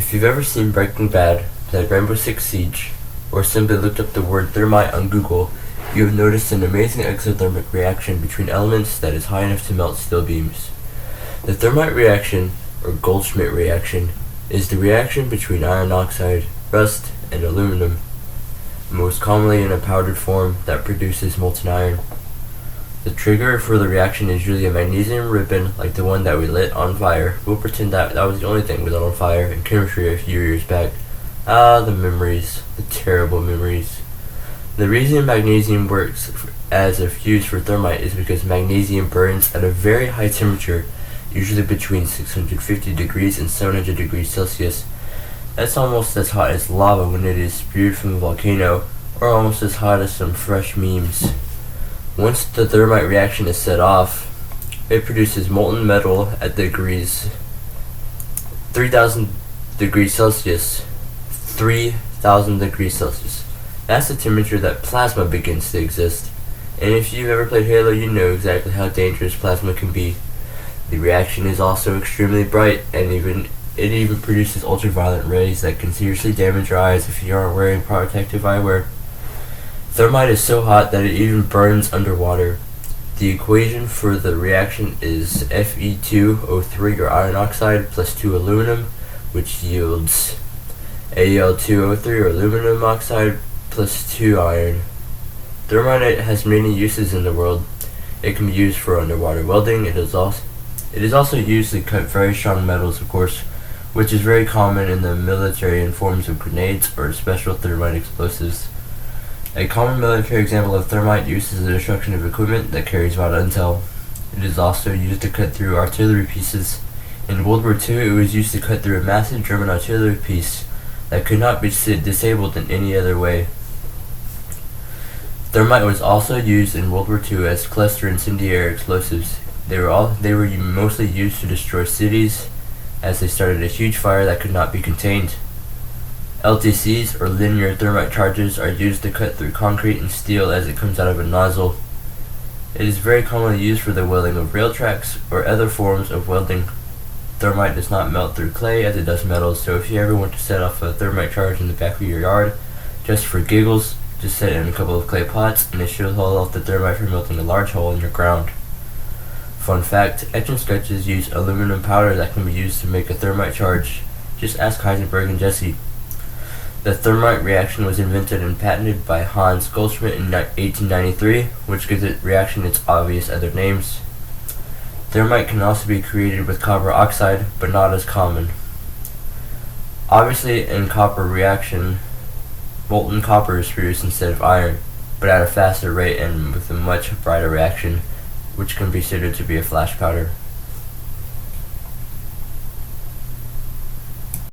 If you've ever seen Breaking Bad, played Rainbow Six Siege, or simply looked up the word thermite on Google, you have noticed an amazing exothermic reaction between elements that is high enough to melt steel beams. The thermite reaction, or Goldschmidt reaction, is the reaction between iron oxide, rust, and aluminum, most commonly in a powdered form that produces molten iron. The trigger for the reaction is usually a magnesium ribbon like the one that we lit on fire. We'll pretend that was the only thing we lit on fire in chemistry a few years back. The memories. The terrible memories. The reason magnesium works as a fuse for thermite is because magnesium burns at a very high temperature, usually between 650 degrees and 700 degrees Celsius. That's almost as hot as lava when it is spewed from a volcano, or almost as hot as some fresh memes. Once the thermite reaction is set off, it produces molten metal at degrees 3000 degrees Celsius. 3000 degrees Celsius. That's the temperature that plasma begins to exist. And if you've ever played Halo, you know exactly how dangerous plasma can be. The reaction is also extremely bright, and it even produces ultraviolet rays that can seriously damage your eyes if you aren't wearing protective eyewear. Thermite is so hot that it even burns underwater. The equation for the reaction is Fe2O3, or iron oxide, plus 2 aluminum, which yields Al2O3, or aluminum oxide, plus 2 iron. Thermite has many uses in the world. It can be used for underwater welding. It is also used to cut very strong metals, of course, which is very common in the military in forms of grenades or special thermite explosives. A common military example of thermite use is the destruction of equipment that carries vital intel. It is also used to cut through artillery pieces. In World War II, it was used to cut through a massive German artillery piece that could not be disabled in any other way. Thermite was also used in World War II as cluster incendiary explosives. They were mostly used to destroy cities, as they started a huge fire that could not be contained. LTCs, or linear thermite charges, are used to cut through concrete and steel as it comes out of a nozzle. It is very commonly used for the welding of rail tracks or other forms of welding. Thermite does not melt through clay as it does metals, so if you ever want to set off a thermite charge in the back of your yard, just for giggles, just set it in a couple of clay pots and it should hold off the thermite from melting a large hole in your ground. Fun fact, etch and sketches use aluminum powder that can be used to make a thermite charge. Just ask Heisenberg and Jesse. The thermite reaction was invented and patented by Hans Goldschmidt in 1893, which gives the reaction its obvious other names. Thermite can also be created with copper oxide, but not as common. Obviously, in copper reaction, molten copper is produced instead of iron, but at a faster rate and with a much brighter reaction, which can be considered to be a flash powder.